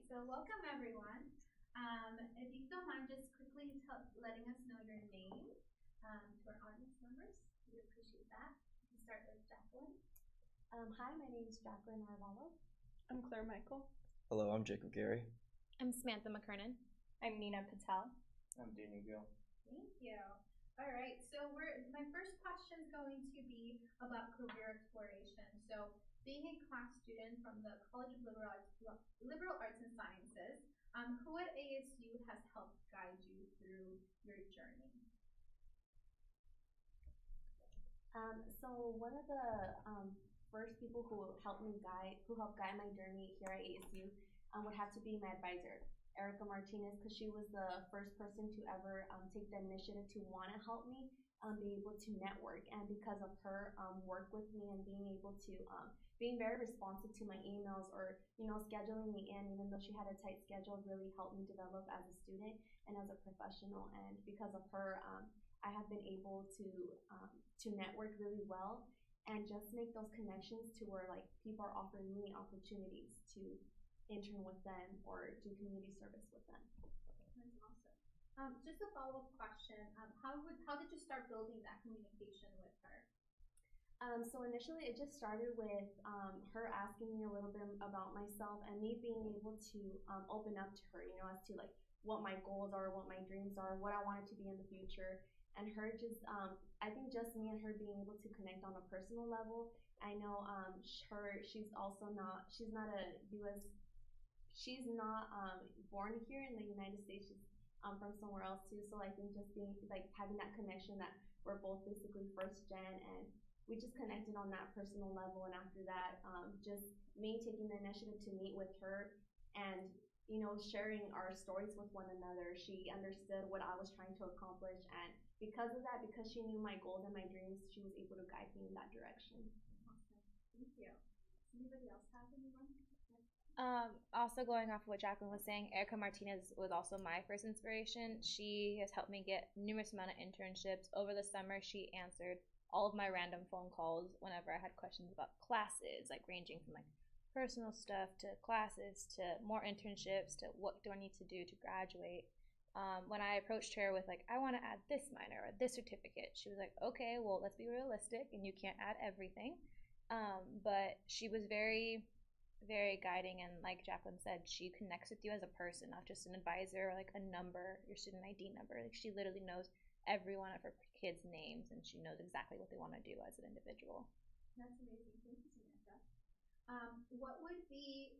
So welcome everyone. If you don't mind just quickly letting us know your name to our audience members, we appreciate that. We can start with Jacqueline. Hi, my name is Jacqueline Arvalo. I'm Claire Michael. Hello, I'm Jacob Gary. I'm Samantha McKernan. I'm Nina Patel. I'm Danny Gill. Thank you. All right, so my first question is going to be about career exploration. So being a class student from the College of Liberal Arts and Sciences, who at ASU has helped guide you through your journey? So one of the first people who helped guide my journey here at ASU would have to be my advisor, Erica Martinez, because she was the first person to ever take the initiative to want to help me be able to network. And because of her work with me and being able to being very responsive to my emails or scheduling me in, even though she had a tight schedule, really helped me develop as a student and as a professional. And because of her, I have been able to network really well and just make those connections to where like people are offering me opportunities to intern with them or do community service with them. That's awesome. Just a follow-up question. How did you start building that communication with her? So initially it just started with her asking me a little bit about myself and me being able to open up to her, as to like what my goals are, what my dreams are, what I wanted to be in the future. And her just, I think just me and her being able to connect on a personal level. I know she's not born here in the United States. She's from somewhere else too. So I think just being like having that connection that we're both basically first gen and we just connected on that personal level. And after that, just me taking the initiative to meet with her and sharing our stories with one another. She understood what I was trying to accomplish, and because of that, because she knew my goals and my dreams, she was able to guide me in that direction. Awesome. Thank you. Does anybody else have anyone? Also going off of what Jacqueline was saying, Erica Martinez was also my first inspiration. She has helped me get numerous amount of internships. Over the summer, she answered all of my random phone calls whenever I had questions about classes, like ranging from like personal stuff to classes to more internships to what do I need to do to graduate. When I approached her with like, I want to add this minor or this certificate, she was like, okay, well, let's be realistic and you can't add everything. But she was very, very guiding, and like Jacqueline said, she connects with you as a person, not just an advisor or like a number, your student ID number. Like she literally knows every one of her kids' names and she knows exactly what they want to do as an individual. That's amazing. Thank you, Samantha. What would be,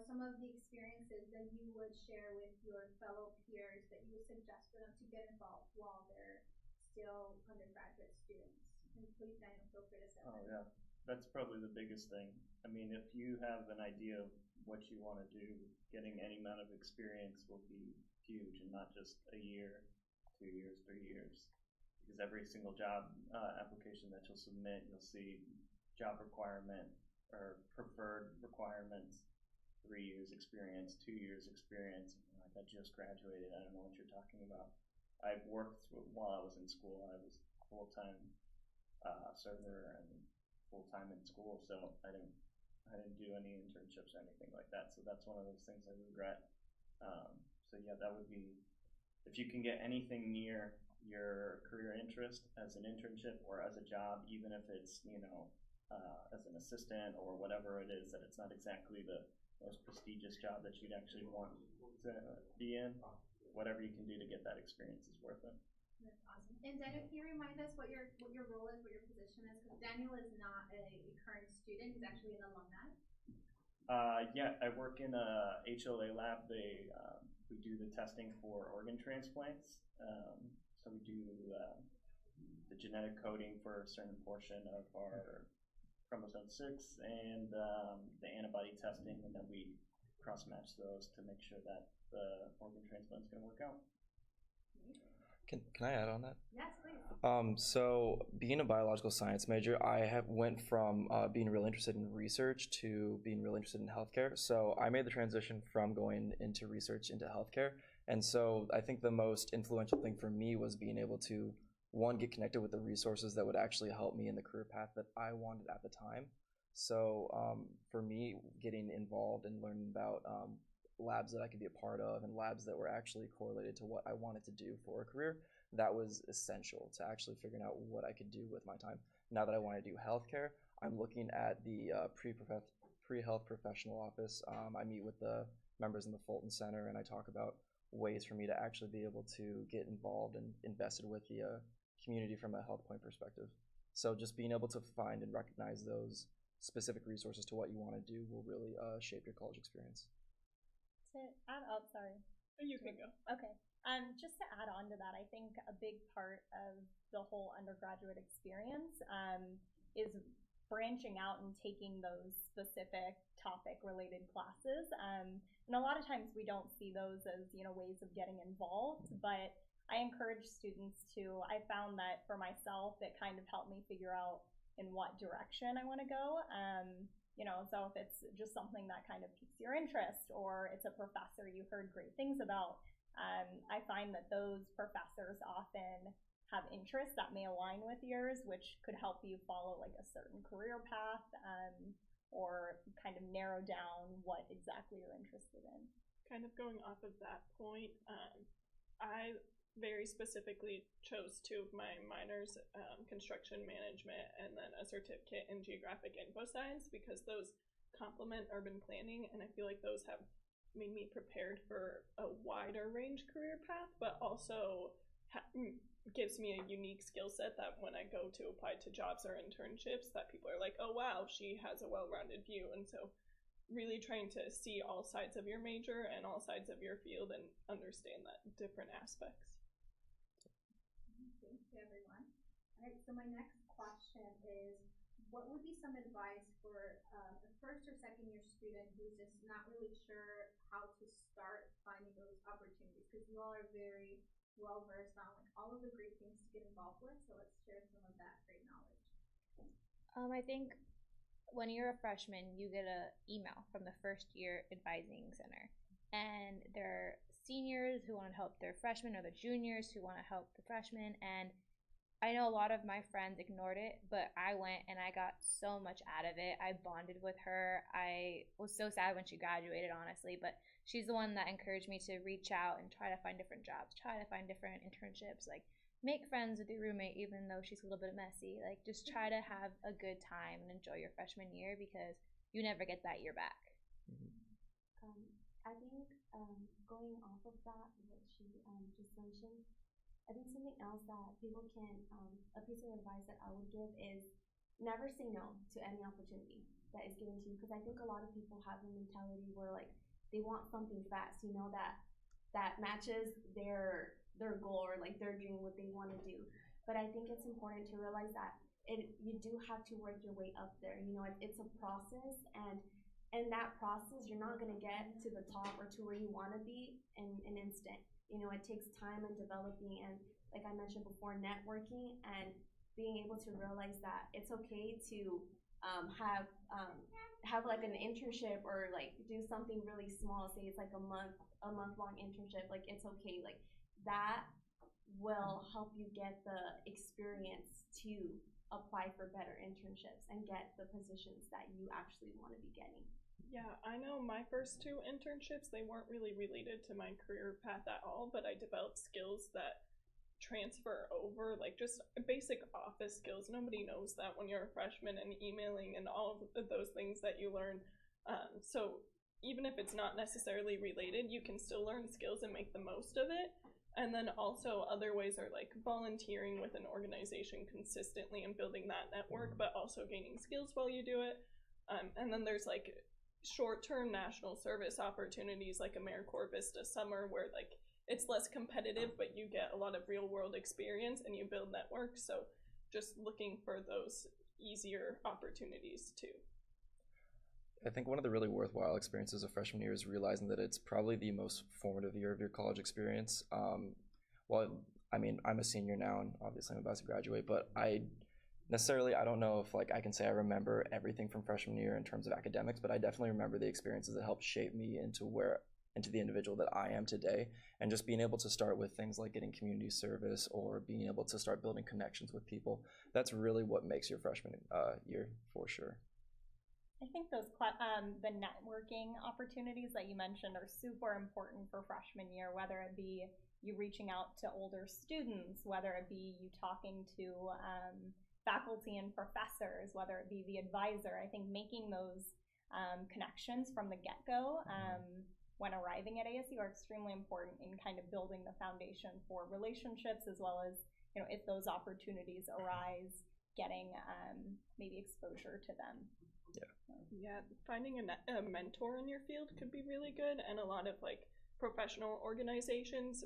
some of the experiences that you would share with your fellow peers that you would suggest for them to get involved while they're still undergraduate students? And please, Daniel, feel free to say. Oh, yeah. That's probably the biggest thing. I mean, if you have an idea of what you want to do, getting any amount of experience will be huge, and not just a year, 2 years, 3 years. Because every single job application that you'll submit, you'll see job requirement or preferred requirements, 3 years experience, 2 years experience. Like, I just graduated, I don't know what you're talking about. I've worked while I was in school. I was full-time server and full-time in school, so I didn't do any internships or anything like that. So that's one of those things I regret. So yeah, that would be, if you can get anything near your career interest as an internship or as a job, even if it's as an assistant or whatever it is, that it's not exactly the most prestigious job that you'd actually want to be in, whatever you can do to get that experience is worth it. That's awesome. And Daniel, can you remind us what your role is, what your position is? Because Daniel is not a current student; he's actually an alumni. Yeah, I work in a HLA lab. We do the testing for organ transplants. So we do the genetic coding for a certain portion of our chromosome 6 and the antibody testing, and then we cross-match those to make sure that the organ transplant is going to work out. Can I add on that? Yes, please. So being a biological science major, I went from being really interested in research to being really interested in healthcare. So I made the transition from going into research into healthcare. And so I think the most influential thing for me was being able to, one, get connected with the resources that would actually help me in the career path that I wanted at the time. So for me, getting involved and learning about labs that I could be a part of and labs that were actually correlated to what I wanted to do for a career, that was essential to actually figuring out what I could do with my time. Now that I want to do healthcare, I'm looking at the pre-health professional office. I meet with the members in the Fulton Center, and I talk about ways for me to actually be able to get involved and invested with the community from a health point perspective. So just being able to find and recognize those specific resources to what you want to do will really shape your college experience. To add, oh, sorry. You can go. Okay. Just to add on to that, I think a big part of the whole undergraduate experience is branching out and taking those specific topic-related classes. And a lot of times we don't see those as, ways of getting involved, but I encourage students to. I found that for myself, it kind of helped me figure out in what direction I want to go. So if it's just something that kind of piques your interest, or it's a professor you heard great things about, I find that those professors often have interests that may align with yours, which could help you follow like a certain career path, or kind of narrow down what exactly you're interested in. Kind of going off of that point, I very specifically chose two of my minors, construction management and then a certificate in geographic info science, because those complement urban planning, and I feel like those have made me prepared for a wider range career path, but also gives me a unique skill set that when I go to apply to jobs or internships, that people are like, oh wow, she has a well-rounded view. And so really trying to see all sides of your major and all sides of your field and understand that different aspects. Thank you, everyone. All right, so my next question is, what would be some advice for a first or second year student who's just not really sure how to start finding those opportunities? Because you all are very well versed on like all of the great things to get involved with, so let's share some of that great knowledge. I think when you're a freshman, you get an email from the first year advising center, and there are seniors who want to help their freshmen, or the juniors who want to help the freshmen. And I know a lot of my friends ignored it, but I went and I got so much out of it. I bonded with her. I was so sad when she graduated, honestly, but she's the one that encouraged me to reach out and try to find different jobs, try to find different internships, like make friends with your roommate even though she's a little bit messy. Like just try to have a good time and enjoy your freshman year, because you never get that year back. I think going off of that, what she just mentioned, I think something else that people can, a piece of advice that I would give is never say no to any opportunity that is given to you. Because I think a lot of people have a mentality where like they want something fast, that matches their goal or like their dream, what they want to do. But I think it's important to realize that you do have to work your way up there. It's a process, and in that process, you're not going to get to the top or to where you want to be in an instant. It takes time and developing, and like I mentioned before, networking and being able to realize that it's okay to have like an internship or like do something really small. Say it's like a month-long internship. Like it's okay. Like that will help you get the experience to apply for better internships and get the positions that you actually want to be getting. Yeah, I know my first two internships, they weren't really related to my career path at all, but I developed skills that transfer over, like just basic office skills. Nobody knows that when you're a freshman, and emailing and all of those things that you learn. So even if it's not necessarily related, you can still learn skills and make the most of it. And then also other ways are like volunteering with an organization consistently and building that network, but also gaining skills while you do it. And then there's like short-term national service opportunities like AmeriCorps Vista Summer, where like it's less competitive, but you get a lot of real-world experience and you build networks. So just looking for those easier opportunities too. I think one of the really worthwhile experiences of freshman year is realizing that it's probably the most formative year of your college experience. I'm a senior now, and obviously I'm about to graduate, but I don't know if like I can say I remember everything from freshman year in terms of academics, but I definitely remember the experiences that helped shape me into the individual that I am today. And just being able to start with things like getting community service or being able to start building connections with people, that's really what makes your freshman year for sure. I think those the networking opportunities that you mentioned are super important for freshman year, whether it be you reaching out to older students, whether it be you talking to faculty and professors, whether it be the advisor. I think making those connections from the get-go when arriving at ASU are extremely important in kind of building the foundation for relationships, as well as, you know, if those opportunities arise, getting maybe exposure to them. Yeah, finding a mentor in your field could be really good, and a lot of like professional organizations,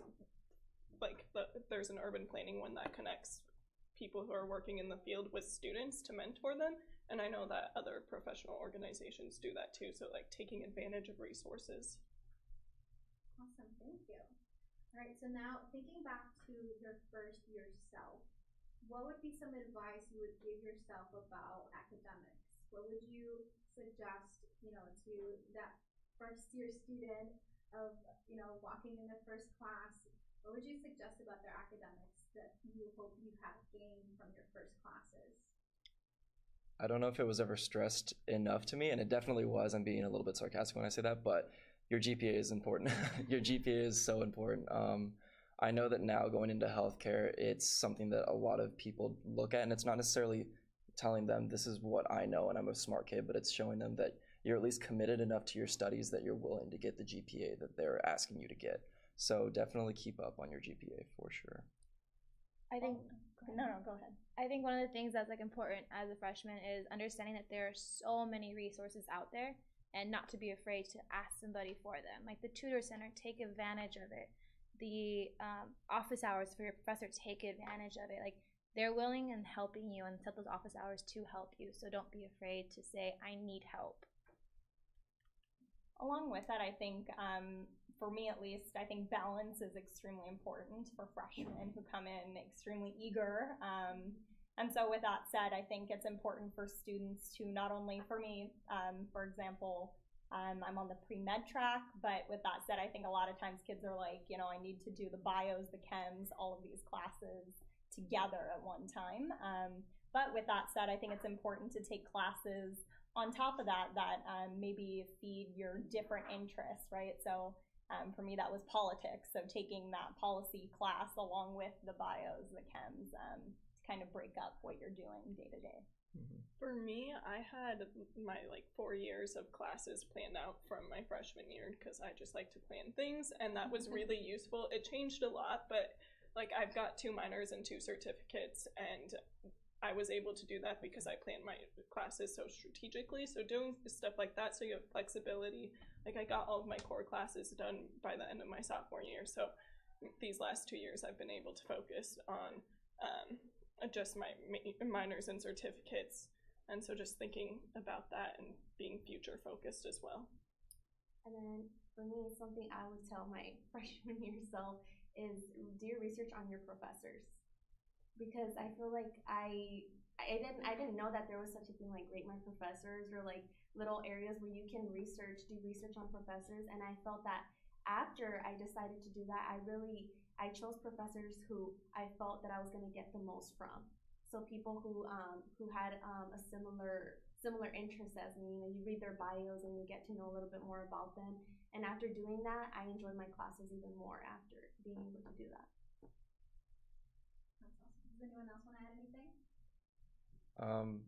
like there's an urban planning one that connects people who are working in the field with students to mentor them, and I know that other professional organizations do that too, so like taking advantage of resources. Awesome, thank you. All right, so now thinking back to your first year self, what would be some advice you would give yourself about academics? What would you suggest, you know, to that first year student of, you know, walking in their first class? What would you suggest about their academics that you hope you have gained from your first classes? I don't know if it was ever stressed enough to me, and it definitely was. I'm being a little bit sarcastic when I say that, but your GPA is important. Your GPA is so important. I know that now going into healthcare, it's something that a lot of people look at, and it's not necessarily telling them this is what I know and I'm a smart kid, but it's showing them that you're at least committed enough to your studies that you're willing to get the GPA that they're asking you to get. So definitely keep up on your GPA for sure. I think Go ahead. I think one of the things that's like important as a freshman is understanding that there are so many resources out there, and not to be afraid to ask somebody for them. Like the tutor center, take advantage of it. The office hours for your professor, take advantage of it. Like they're willing and helping you and set those office hours to help you. So don't be afraid to say, I need help. Along with that, I think, for me at least, I think balance is extremely important for freshmen who come in extremely eager. And so with that said, I think it's important for students to not only, for me, for example, I'm on the pre-med track, but with that said, I think a lot of times kids are like, you know, I need to do the bios, the chems, all of these classes together at one time. But with that said, I think it's important to take classes on top of that maybe feed your different interests, right? So for me, that was politics. So taking that policy class along with the bios, the chems, to kind of break up what you're doing day to day. For me, I had my 4 years of classes planned out from my freshman year because I just like to plan things, and that was really useful. It changed a lot, but I've got 2 minors and 2 certificates, and I was able to do that because I planned my classes so strategically. So doing stuff like that, so you have flexibility. I got all of my core classes done by the end of my sophomore year. So these last 2 years, I've been able to focus on just my minors and certificates. And so just thinking about that and being future focused as well. And then for me, something I would tell my freshman year self is do your research on your professors. Because I feel like I didn't know that there was such a thing like rate my professors or little areas where you can do research on professors. And I felt that after I decided to do that, I chose professors who I felt that I was going to get the most from. So people who had a similar interests as me. You read their bios and you get to know a little bit more about them. And after doing that, I enjoyed my classes even more after being able to do that. Does anyone else want to add anything?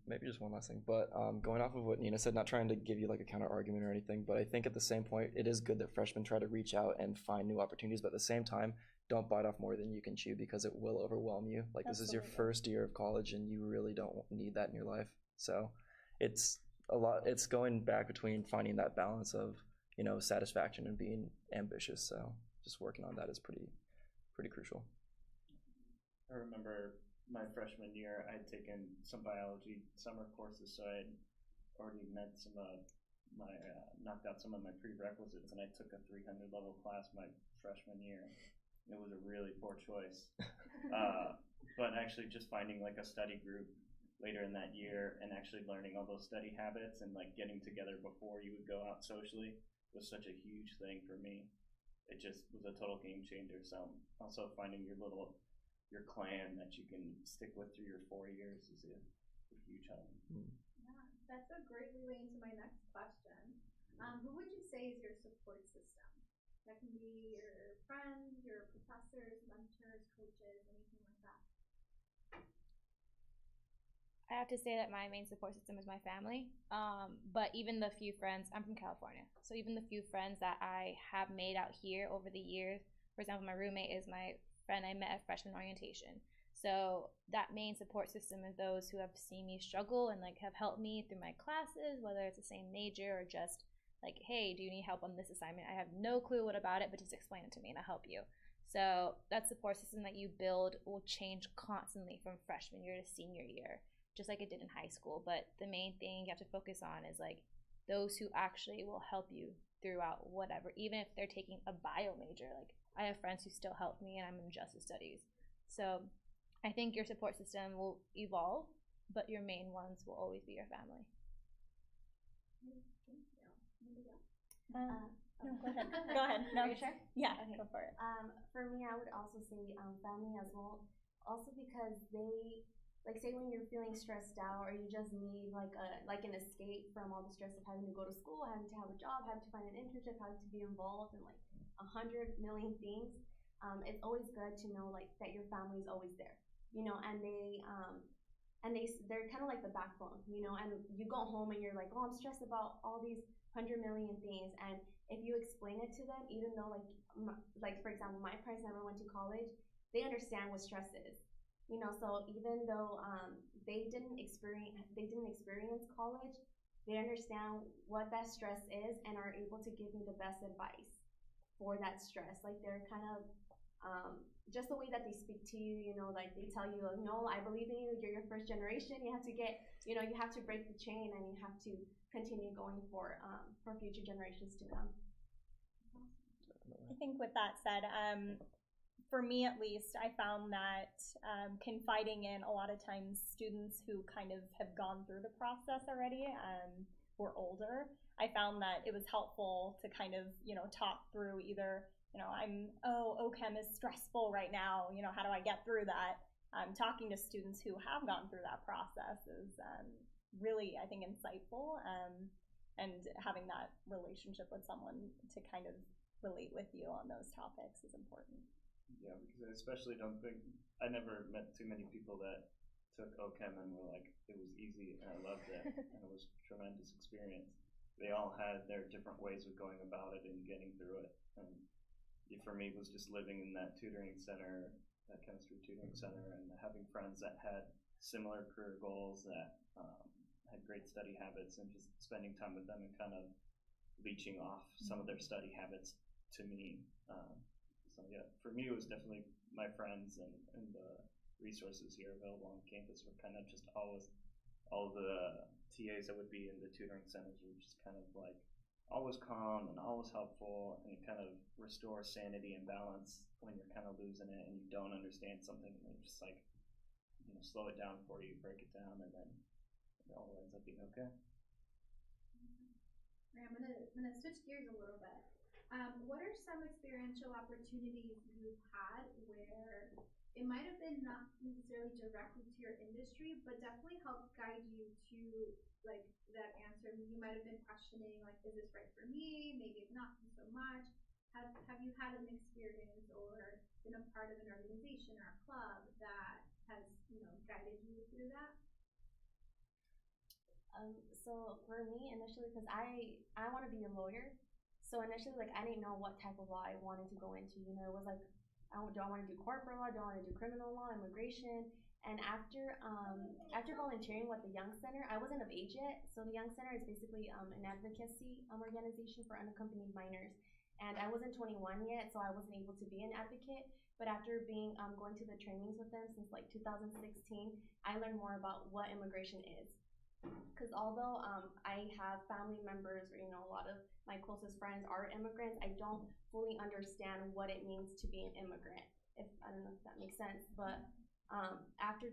Maybe just one last thing, but going off of what Nina said, not trying to give you a counter argument or anything, but I think at the same point, it is good that freshmen try to reach out and find new opportunities, but at the same time, don't bite off more than you can chew because it will overwhelm you. This is your first year of college and you really don't need that in your life. So it's going back between finding that balance of, satisfaction and being ambitious. So just working on that is pretty crucial. I remember my freshman year, I had taken some biology summer courses, so I had already met knocked out some of my prerequisites, and I took a 300 level class my freshman year. It was a really poor choice. But actually just finding a study group later in that year and actually learning all those study habits and getting together before you would go out socially was such a huge thing for me. It just was a total game changer. So also finding your clan that you can stick with through your 4 years is a huge help. Yeah, That's a great leeway into my next question. Who would you say is your support system? That can be your friends, your professors, mentors, coaches, anything like that. I have to say that my main support system is my family. But even the few friends, I'm from California, so even the few friends that I have made out here over the years, for example, my roommate is my friend I met at freshman orientation. So that main support system is those who have seen me struggle and like have helped me through my classes, whether it's the same major or just like, hey, do you need help on this assignment? I have no clue what about it, but just explain it to me and I'll help you. So that support system that you build will change constantly from freshman year to senior year, just like it did in high school. But the main thing you have to focus on is like those who actually will help you throughout whatever, even if they're taking a bio major. Like I have friends who still help me and I'm in justice studies. So I think your support system will evolve, but your main ones will always be your family. No, go ahead. Go ahead. No. Are you sure? Yeah, Okay. go for it. For me, I would also say family as well. Also because they, like, say when you're feeling stressed out or you just need like an escape from all the stress of having to go to school, having to have a job, having to find an internship, having to be involved in like 100 million things. It's always good to know like that your family is always there, you know, and they're kind of like the backbone, you know. And you go home and you're like, oh, I'm stressed about all these 100 million things, and if you explain it to them, even though like for example, my parents never went to college, they understand what stress is, you know. So even though they didn't experience college, they understand what that stress is and are able to give me the best advice for that stress. Like they're kind of just the way that they speak to you, you know, like they tell you, like, no, I believe in you, you're your first generation, you have to get, you know, you have to break the chain and you have to continue going for future generations to come. I think with that said, for me at least, I found that confiding in a lot of times students who kind of have gone through the process already, were older, I found that it was helpful to kind of, you know, talk through either, you know, OChem is stressful right now, you know, how do I get through that? Talking to students who have gone through that process is really, I think, insightful, and having that relationship with someone to kind of relate with you on those topics is important. Yeah, because I especially don't think, I never met too many people that took OChem and were like, it was easy and I loved it and it was a tremendous experience. They all had their different ways of going about it and getting through it. And for me, it was just living in that tutoring center, that chemistry tutoring center, and having friends that had similar career goals, that had great study habits, and just spending time with them and kind of leeching off some of their study habits to me. So yeah, for me, it was definitely my friends and the resources here available on campus were kind of just always, all the TAs that would be in the tutoring centers were just kind of like always calm and always helpful, and it kind of restores sanity and balance when you're kind of losing it and you don't understand something, and they just like, you know, slow it down for you, break it down, and then it all ends up being okay. Right, I'm gonna switch gears a little bit. What are some experiential opportunities you've had where it might have been not necessarily directly to your industry, but definitely helped guide you to like that answer? You might have been questioning like, is this right for me? Maybe it's not so much. Have you had an experience or been a part of an organization or a club that has, you know, guided you through that? So for me initially, because I want to be a lawyer, so initially like I didn't know what type of law I wanted to go into. You know, it was like, do I want to do corporate law? Do I want to do criminal law, immigration? And after volunteering with the Young Center, I wasn't of age yet. So the Young Center is basically an advocacy organization for unaccompanied minors. And I wasn't 21 yet, so I wasn't able to be an advocate. But after going to the trainings with them since like 2016, I learned more about what immigration is. Because although I have family members, or, you know, a lot of my closest friends are immigrants, I don't fully understand what it means to be an immigrant. I don't know if that makes sense, but after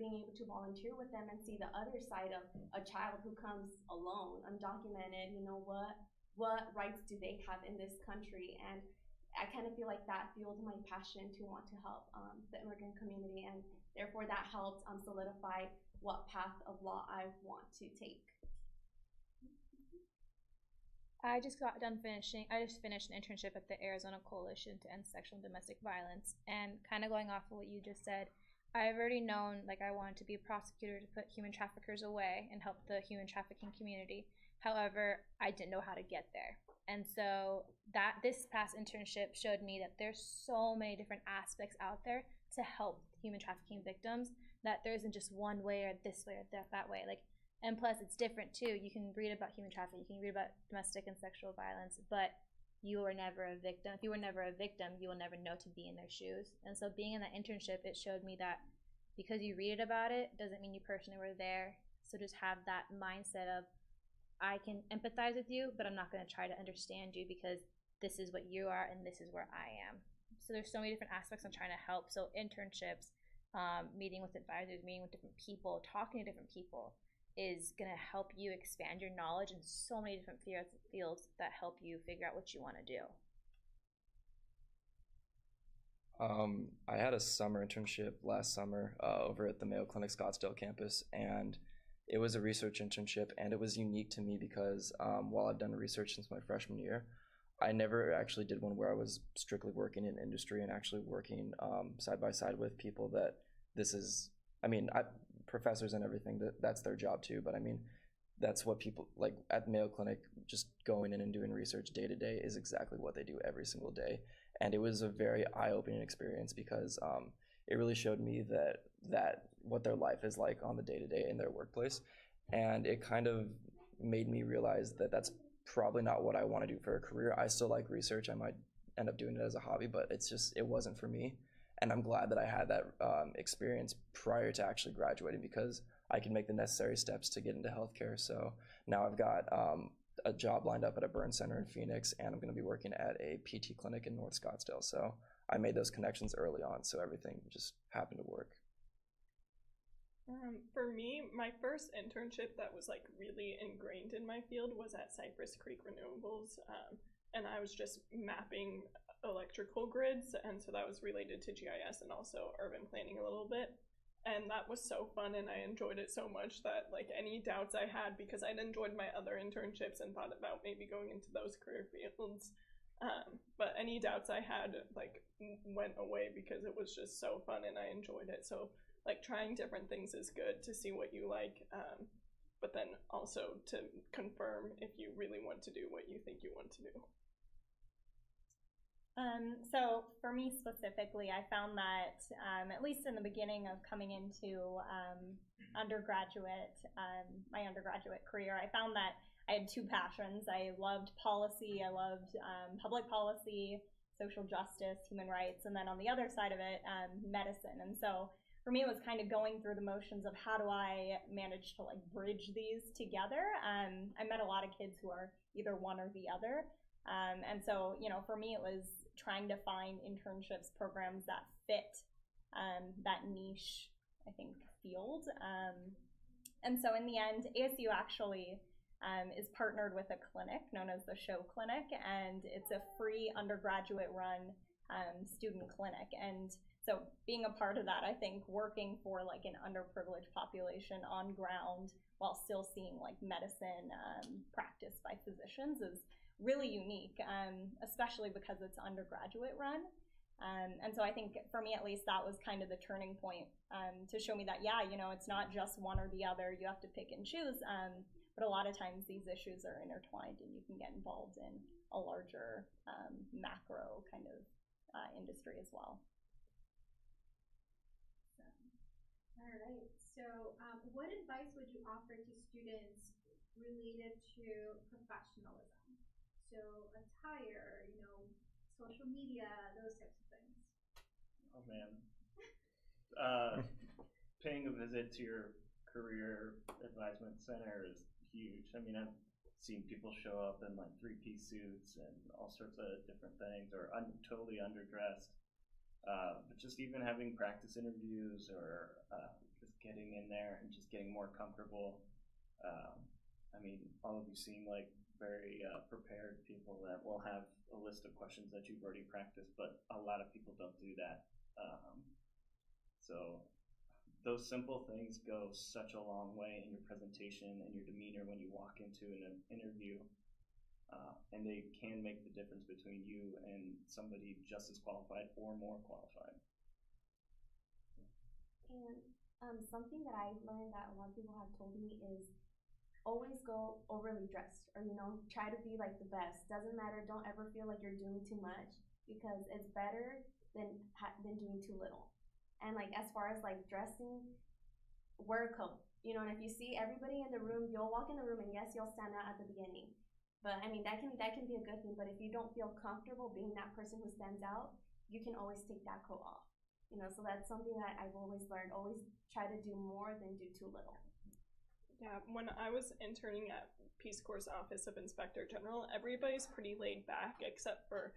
being able to volunteer with them and see the other side of a child who comes alone, undocumented, you know, what rights do they have in this country? And I kind of feel like that fueled my passion to want to help the immigrant community, and therefore that helped solidify what path of law I want to take. I just got done finishing. I just finished an internship at the Arizona Coalition to End Sexual and Domestic Violence, and kind of going off of what you just said, I've already known like I wanted to be a prosecutor to put human traffickers away and help the human trafficking community. However, I didn't know how to get there, and so that this past internship showed me that there's so many different aspects out there to help human trafficking victims. That there isn't just one way or this way or that way. Like, and plus it's different too. You can read about human trafficking, you can read about domestic and sexual violence, but you were never a victim. If you were never a victim, you will never know to be in their shoes. And so being in that internship, it showed me that because you read about it doesn't mean you personally were there. So just have that mindset of, I can empathize with you, but I'm not going to try to understand you because this is what you are and this is where I am. So there's so many different aspects I'm trying to help. So internships, meeting with advisors, meeting with different people, talking to different people is going to help you expand your knowledge in so many different fields that help you figure out what you want to do. I had a summer internship last summer over at the Mayo Clinic Scottsdale campus, and it was a research internship, and it was unique to me because while I've done research since my freshman year, I never actually did one where I was strictly working in industry and actually working side by side with people that this is, professors and everything, that's their job too, but I mean, that's what people, like at Mayo Clinic, just going in and doing research day to day is exactly what they do every single day. And it was a very eye-opening experience because it really showed me that what their life is like on the day-to-day in their workplace. And it kind of made me realize that that's probably not what I want to do for a career. I still like research. I might end up doing it as a hobby, but it wasn't for me. And I'm glad that I had that experience prior to actually graduating because I can make the necessary steps to get into healthcare. So now I've got a job lined up at a burn center in Phoenix, and I'm going to be working at a PT clinic in North Scottsdale. So I made those connections early on, so everything just happened to work. For me, my first internship that was like really ingrained in my field was at Cypress Creek Renewables, and I was just mapping electrical grids, and so that was related to GIS and also urban planning a little bit. And that was so fun, and I enjoyed it so much that like any doubts I had, because I'd enjoyed my other internships and thought about maybe going into those career fields, but any doubts I had like went away because it was just so fun and I enjoyed it. So like trying different things is good to see what you like, but then also to confirm if you really want to do what you think you want to do. So for me specifically, I found that at least in the beginning of coming into my undergraduate career, I found that I had two passions. I loved policy, I loved public policy, social justice, human rights, and then on the other side of it, medicine. And so for me, it was kind of going through the motions of how do I manage to like bridge these together. I met a lot of kids who are either one or the other. And so, for me, it was trying to find internships, programs that fit that niche, I think, field. And so in the end, ASU actually is partnered with a clinic known as the Show Clinic, and it's a free undergraduate-run student clinic. And so being a part of that, I think working for like an underprivileged population on ground while still seeing like medicine practiced by physicians is really unique, especially because it's undergraduate run. And so I think for me, at least, that was kind of the turning point to show me that, it's not just one or the other. You have to pick and choose. But a lot of times these issues are intertwined and you can get involved in a larger macro kind of industry as well. All right. So what advice would you offer to students related to professionalism? So attire, social media, those types of things. Oh man. Paying a visit to your career advisement center is huge. I mean, I've seen people show up in like 3-piece suits and all sorts of different things, or totally underdressed. But just even having practice interviews or just getting in there and just getting more comfortable. I mean, all of you seem like very prepared people that will have a list of questions that you've already practiced, but a lot of people don't do that. So those simple things go such a long way in your presentation and your demeanor when you walk into an interview. and they can make the difference between you and somebody just as qualified or more qualified. And something that I've learned that a lot of people have told me is always go overly dressed, or try to be like the best. Doesn't matter. Don't ever feel like you're doing too much, because it's better than doing too little. And like as far as like dressing, wear a coat. And if you see everybody in the room, you'll walk in the room and yes, you'll stand out at the beginning. But I mean that can be a good thing. But if you don't feel comfortable being that person who stands out, you can always take that coat off. So that's something that I've always learned. Always try to do more than do too little. Yeah, when I was interning at Peace Corps' Office of Inspector General, everybody's pretty laid back except for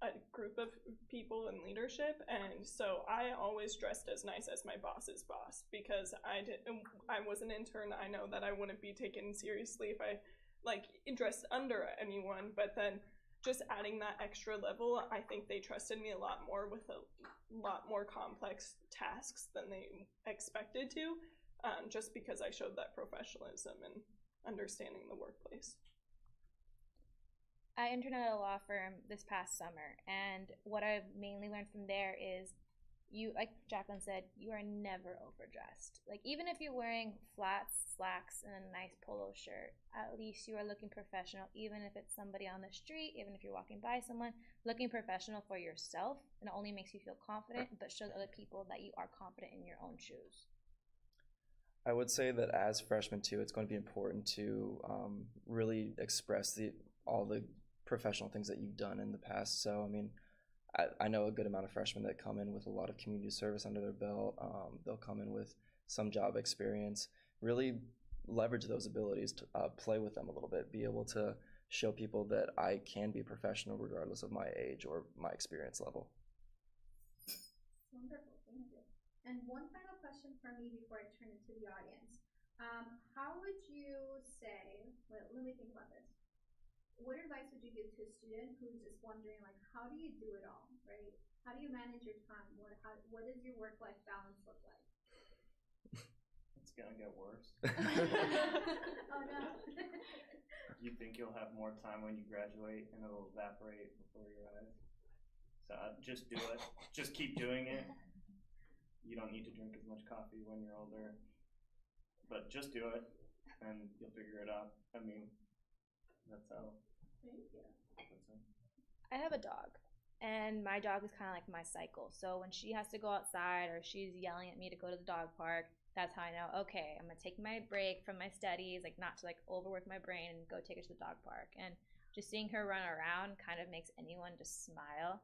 a group of people in leadership, and so I always dressed as nice as my boss's boss, because I was an intern. I know that I wouldn't be taken seriously if I dressed under anyone, but then just adding that extra level, I think they trusted me a lot more with a lot more complex tasks than they expected to, just because I showed that professionalism and understanding the workplace. I interned at a law firm this past summer, and what I've mainly learned from there is like Jacqueline said, you are never overdressed. Like, even if you're wearing flats, slacks, and a nice polo shirt, at least you are looking professional, even if it's somebody on the street, even if you're walking by someone, looking professional for yourself, and it only makes you feel confident, but shows other people that you are confident in your own shoes. I would say that as freshmen too, it's going to be important to really express all the professional things that you've done in the past. So, I mean, I know a good amount of freshmen that come in with a lot of community service under their belt. They'll come in with some job experience. Really leverage those abilities to play with them a little bit, be able to show people that I can be professional regardless of my age or my experience level. Wonderful, thank you. And one final question from me before I turn it to the audience. How would you say, well, let me think about this. What advice would you give to a student who's just wondering, like, how do you do it all, right? How do you manage your time? What does your work-life balance look like? It's gonna get worse. Oh no. You think you'll have more time when you graduate, and it'll evaporate before your eyes. So just do it. Just keep doing it. You don't need to drink as much coffee when you're older, but just do it, and you'll figure it out. I mean, that's how. Thank you. I have a dog, and my dog is kind of like my cycle. So when she has to go outside or she's yelling at me to go to the dog park, that's how I know, okay, I'm gonna take my break from my studies, like not to like overwork my brain and go take her to the dog park. And just seeing her run around kind of makes anyone just smile.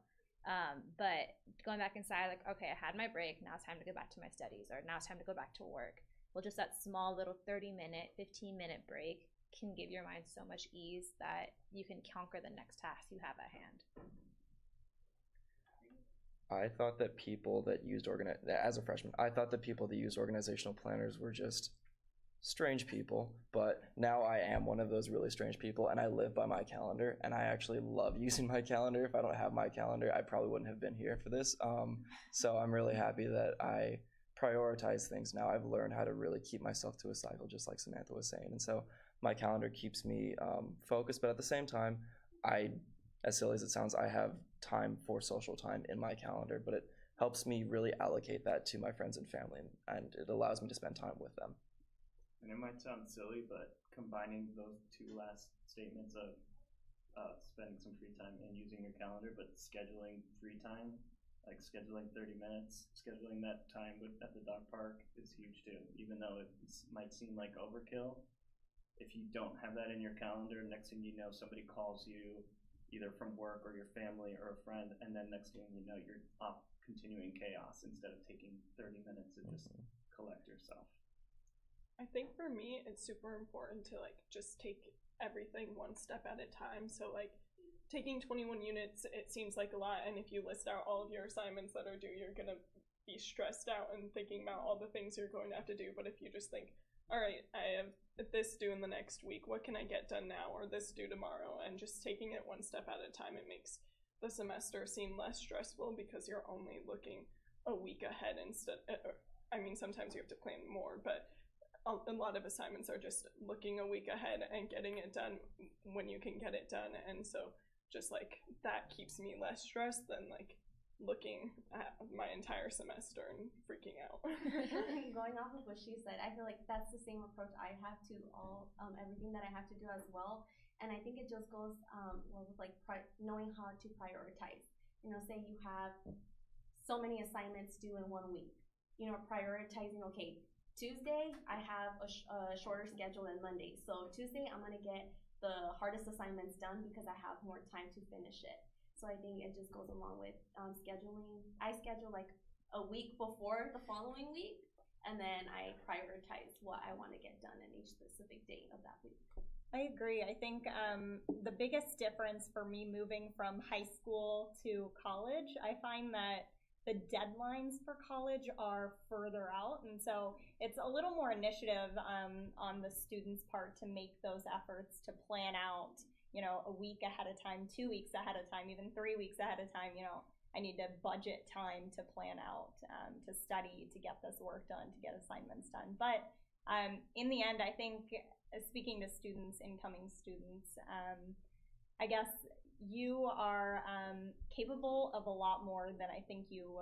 But going back inside, like, okay, I had my break, now it's time to go back to my studies, or now it's time to go back to work. Well, just that small little 30-minute, 15-minute break can give your mind so much ease that you can conquer the next task you have at hand. I thought that people that used as a freshman, I thought that people that used organizational planners were just strange people, but now I am one of those really strange people, and I live by my calendar, and I actually love using my calendar. If I don't have my calendar, I probably wouldn't have been here for this. So I'm really happy that I prioritize things now. I've learned how to really keep myself to a cycle, just like Samantha was saying, and so my calendar keeps me focused, but at the same time, as silly as it sounds, I have time for social time in my calendar, but it helps me really allocate that to my friends and family, and it allows me to spend time with them. And it might sound silly, but combining those two last statements of spending some free time and using your calendar, but scheduling free time, like scheduling 30 minutes, scheduling that time at the dog park is huge too, even though it might seem like overkill. If you don't have that in your calendar, next thing you know, somebody calls you either from work or your family or a friend, and then next thing you know, you're off continuing chaos instead of taking 30 minutes to just collect yourself. I think for me, it's super important to just take everything one step at a time. So taking 21 units, it seems like a lot, and if you list out all of your assignments that are due, you're gonna be stressed out and thinking about all the things you're going to have to do. But if you just think, all right, I have this due in the next week, what can I get done now, or this due tomorrow, and just taking it one step at a time, it makes the semester seem less stressful because you're only looking a week ahead instead. I mean, sometimes you have to plan more, but a lot of assignments are just looking a week ahead and getting it done when you can get it done. And so just like that keeps me less stressed than like looking at my entire semester and freaking out. Going off of what she said, I feel like that's the same approach I have to all everything that I have to do as well. And I think it just goes well with like knowing how to prioritize. You know, say you have so many assignments due in 1 week. You know, prioritizing. Okay, Tuesday I have a shorter schedule than Monday, so Tuesday I'm gonna get the hardest assignments done because I have more time to finish it. So I think it just goes along with scheduling. I schedule like a week before the following week, and then I prioritize what I want to get done in each specific date of that week. I agree. I think the biggest difference for me moving from high school to college, I find that the deadlines for college are further out. And so it's a little more initiative on the student's part to make those efforts to plan out, you know, a week ahead of time, 2 weeks ahead of time, even 3 weeks ahead of time. You know, I need to budget time to plan out, to study, to get this work done, to get assignments done. But in the end, I think, speaking to students, incoming students, I guess you are capable of a lot more than I think you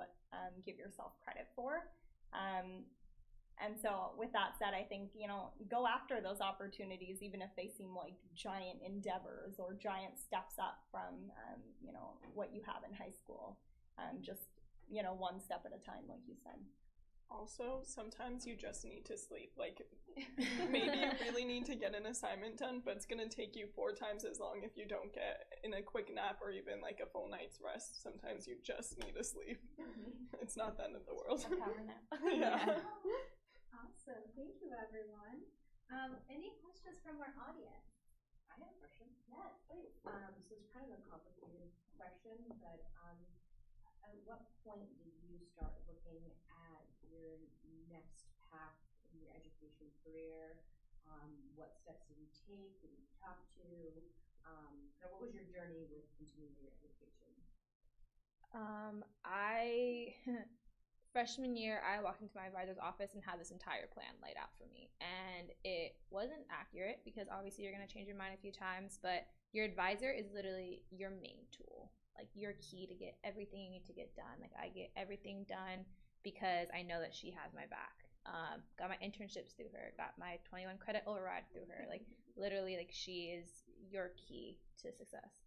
give yourself credit for. And so with that said, I think, you know, go after those opportunities, even if they seem like giant endeavors or giant steps up from, you know, what you have in high school. Just, you know, one step at a time, like you said. Also, sometimes you just need to sleep. Like, maybe you really need to get an assignment done, but it's going to take you 4 times as long if you don't get in a quick nap or even like a full night's rest. Sometimes you just need to sleep. It's not the end of the world. A power nap. Yeah. Awesome. Thank you, everyone. Any questions from our audience? I have a question. Yes, please. So it's kind of a complicated question, but at what point did you start looking at your next path in your education career? What steps did you take? Who did you talk to? What was your journey with continuing your education? Freshman year, I walked into my advisor's office and had this entire plan laid out for me. And it wasn't accurate because obviously you're going to change your mind a few times, but your advisor is literally your main tool. Like, your key to get everything you need to get done. Like, I get everything done because I know that she has my back. Got my internships through her, got my 21 credit override through her. Like, literally, like, she is your key to success.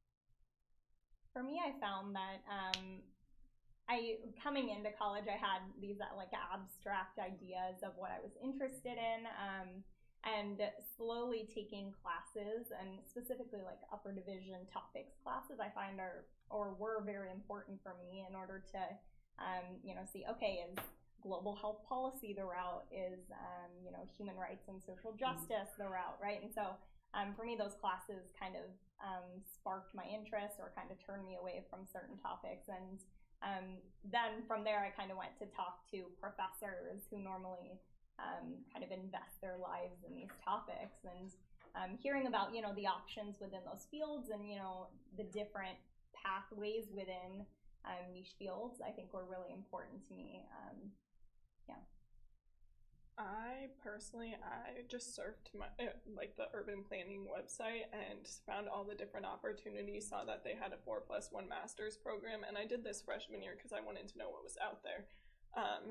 For me, I found that coming into college, I had these like abstract ideas of what I was interested in, and slowly taking classes, and specifically like upper division topics classes, I find were very important for me in order to, you know, see, okay, is global health policy the route? Is, you know, human rights and social justice the route, right? And so for me, those classes kind of sparked my interest or kind of turned me away from certain topics. And then from there, I kind of went to talk to professors who normally kind of invest their lives in these topics, and hearing about, you know, the options within those fields and, you know, the different pathways within niche fields, I think were really important to me. Yeah. I just surfed like the urban planning website and found all the different opportunities, saw that they had a 4+1 master's program, and I did this freshman year because I wanted to know what was out there.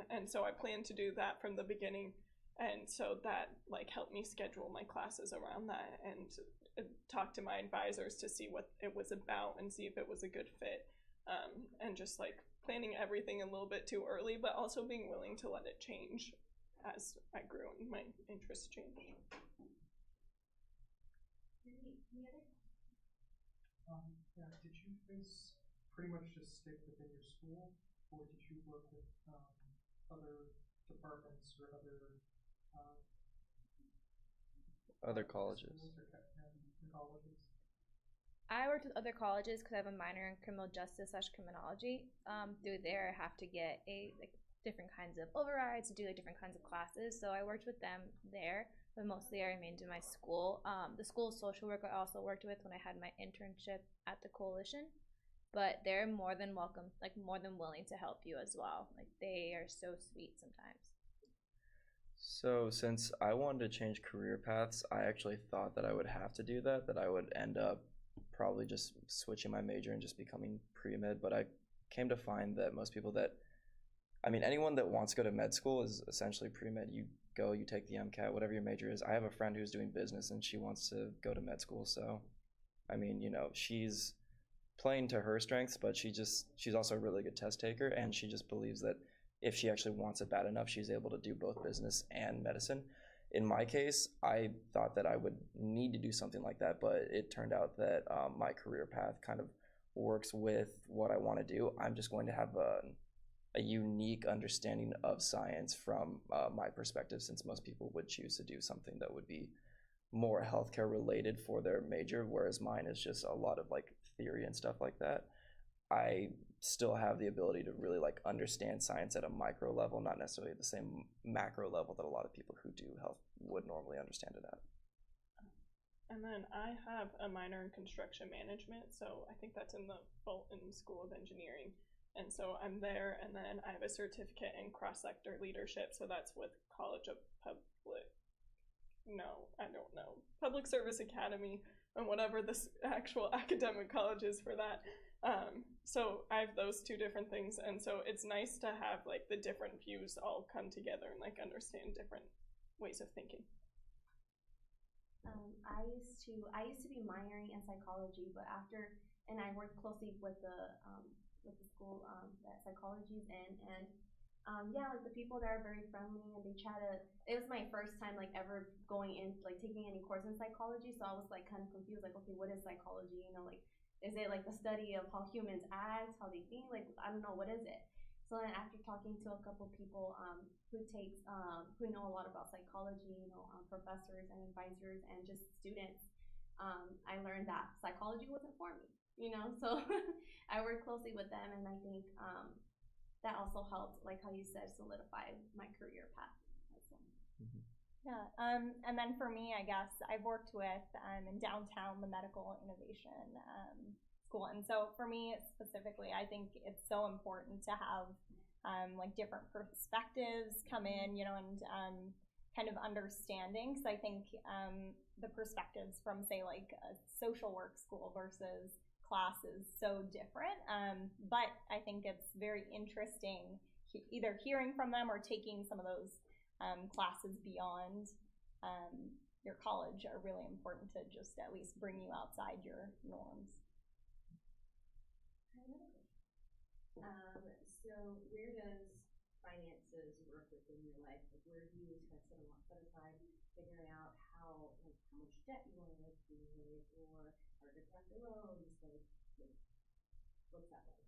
And so I planned to do that from the beginning, and so that like helped me schedule my classes around that and talk to my advisors to see what it was about and see if it was a good fit, and just like planning everything a little bit too early, but also being willing to let it change as I grew and my interests changed. Any other questions? Yeah, did you guys pretty much just stick within your school, or did you work with other departments or other colleges? Colleges? I worked with other colleges because I have a minor in criminal justice / criminology. Through there, I have to get different kinds of overrides, do different kinds of classes. So I worked with them there, but mostly I remained in my school. The school social work I also worked with when I had my internship at the coalition, but they're more than welcome, more than willing to help you as well. Like, they are so sweet sometimes. So since I wanted to change career paths, I actually thought that I would have to do that, that I would end up probably just switching my major and just becoming pre-med, but I came to find that most people that, I mean, anyone that wants to go to med school is essentially pre-med. You go, you take the MCAT, whatever your major is. I have a friend who's doing business and she wants to go to med school, so I mean, she's playing to her strengths, but she's also a really good test taker, and she just believes that if she actually wants it bad enough, she's able to do both business and medicine. In my case, I thought that I would need to do something like that, but it turned out that my career path kind of works with what I want to do. I'm just going to have a unique understanding of science from my perspective, since most people would choose to do something that would be more healthcare related for their major, whereas mine is just a lot of like theory and stuff like that. I still have the ability to really like understand science at a micro level, not necessarily at the same macro level that a lot of people who do health would normally understand it at. And then I have a minor in construction management, so I think that's in the Fulton School of Engineering. And so I'm there, and then I have a certificate in cross-sector leadership, so that's with Public Service Academy, and whatever the actual academic college is for that. So I have those two different things, and so it's nice to have like the different views all come together and like understand different ways of thinking. I used to be minoring in psychology, but and I worked closely with the school that psychology is in, and yeah, like the people there are very friendly, and they try to. It was my first time like ever going in like taking any course in psychology, so I was like kind of confused, like okay, what is psychology? Like is it like the study of how humans act, how they think? Like I don't know, what is it? So then after talking to a couple people who know a lot about psychology, professors and advisors and just students, I learned that psychology wasn't for me. So I worked closely with them, and I think that also helped, like how you said, solidify my career path as well. Mm-hmm. Yeah, and then for me, I guess I've worked with in downtown the medical innovation school, and so for me specifically, I think it's so important to have like different perspectives come in, and kind of understanding. So I think the perspectives from say like a social work school versus CLAS is so different, but I think it's very interesting either hearing from them or taking some of those classes beyond your college are really important to just at least bring you outside your norms. So where does finances work within your life? Like where do you kind of set aside figuring out how much debt you want to accumulate, or are to pay the loans? What's that like?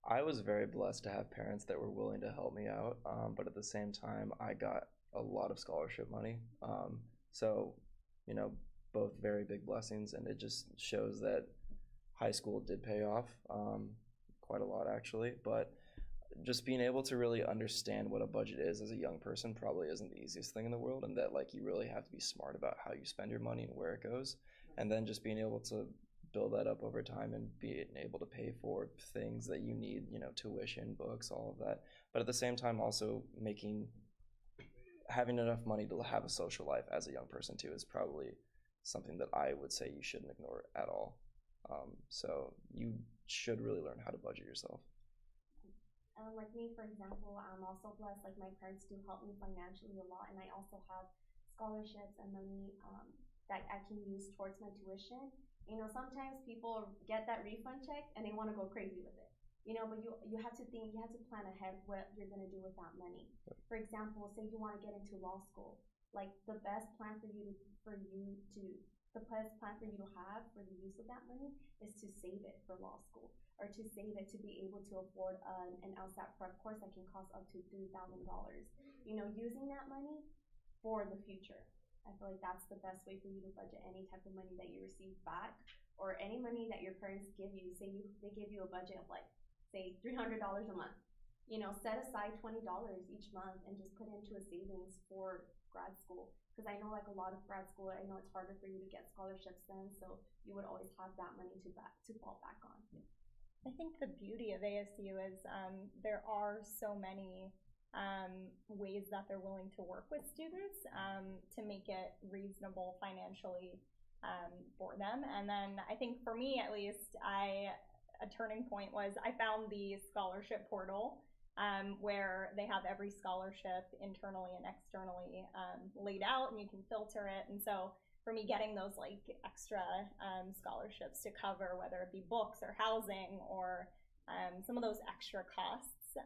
I was very blessed to have parents that were willing to help me out, but at the same time, I got a lot of scholarship money. So, both very big blessings, and it just shows that high school did pay off quite a lot, actually. But just being able to really understand what a budget is as a young person probably isn't the easiest thing in the world, and that like you really have to be smart about how you spend your money and where it goes, and then just being able to build that up over time and being able to pay for things that you need, tuition, books, all of that. But at the same time, also having enough money to have a social life as a young person too is probably something that I would say you shouldn't ignore at all. So you should really learn how to budget yourself. Like me, for example, I'm also blessed. Like my parents do help me financially a lot, and I also have scholarships and money that I can use towards my tuition. Sometimes people get that refund check and they want to go crazy with it. But you have to think, you have to plan ahead what you're gonna do with that money. For example, say you want to get into law school, like the best plan for you to have for the use of that money is to save it for law school, or to save it to be able to afford an LSAT prep course that can cost up to $3,000. Using that money for the future. I feel like that's the best way for you to budget any type of money that you receive back, or any money that your parents give you. Say they give you a budget of like, say $300 a month. Set aside $20 each month and just put into a savings for grad school. Because I know like a lot of grad school, I know it's harder for you to get scholarships then, so you would always have that money to fall back on. I think the beauty of ASU is there are so many ways that they're willing to work with students to make it reasonable financially for them. And then I think for me, at least, a turning point was I found the scholarship portal where they have every scholarship internally and externally laid out, and you can filter it. And so for me, getting those like extra scholarships to cover, whether it be books or housing or some of those extra costs,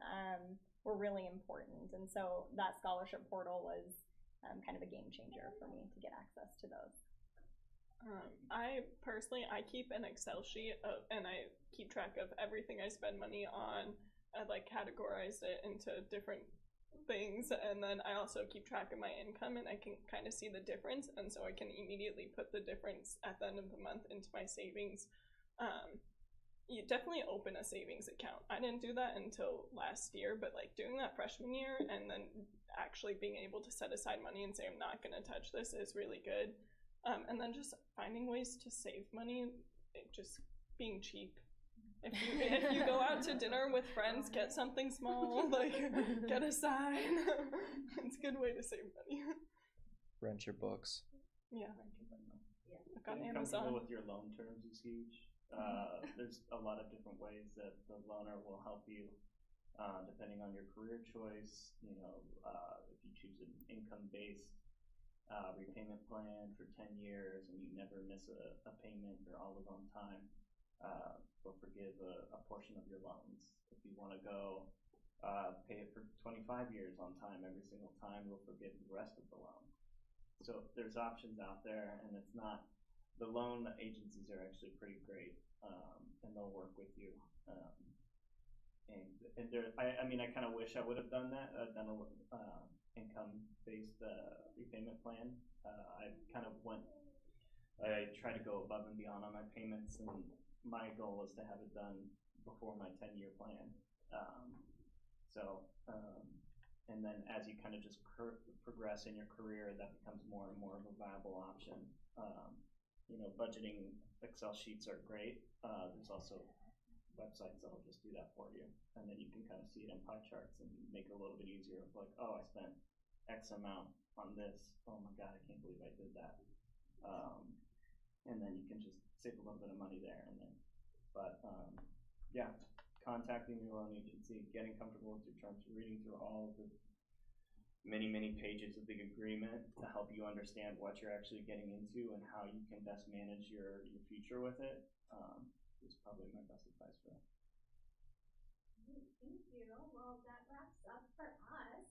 were really important. And so that scholarship portal was kind of a game changer for me to get access to those. I personally, I keep an Excel sheet and I keep track of everything I spend money on. I like categorize it into different things, and then I also keep track of my income, and I can kind of see the difference, and so I can immediately put the difference at the end of the month into my savings. You definitely open a savings account. I didn't do that until last year, but like doing that freshman year and then actually being able to set aside money and say I'm not going to touch this is really good. And then just finding ways to save money, just being cheap. If you go out to dinner with friends, get something small, like get a sign. It's a good way to save money. Rent your books. Yeah. Like on Amazon. Comfortable with your loan terms is huge. There's a lot of different ways that the loaner will help you, depending on your career choice. You know, if you choose an income-based repayment plan for 10 years and you never miss a payment, you're always on time, they'll forgive a portion of your loans. If you want to go pay it for 25 years on time every single time, they'll forgive the rest of the loan. So there's options out there, and it's not, the loan agencies are actually pretty great, and they'll work with you. And there, I mean, I kind of wish I would have done that, done a income-based repayment plan. I try to go above and beyond on my payments, and my goal is to have it done before my 10-year plan. And then as you kind of just progress in your career, that becomes more and more of a viable option. You know, budgeting Excel sheets are great. There's also websites that'll just do that for you, and then you can kind of see it in pie charts and make it a little bit easier of like, oh, I spent X amount on this. Oh my God, I can't believe I did that. And then you can just save a little bit of money there. And then, yeah, contacting your loan agency, getting comfortable with your terms, reading through all of the many pages of the agreement to help you understand what you're actually getting into and how you can best manage your future with it, is probably my best advice for that. Thank you. Well, that wraps up for us.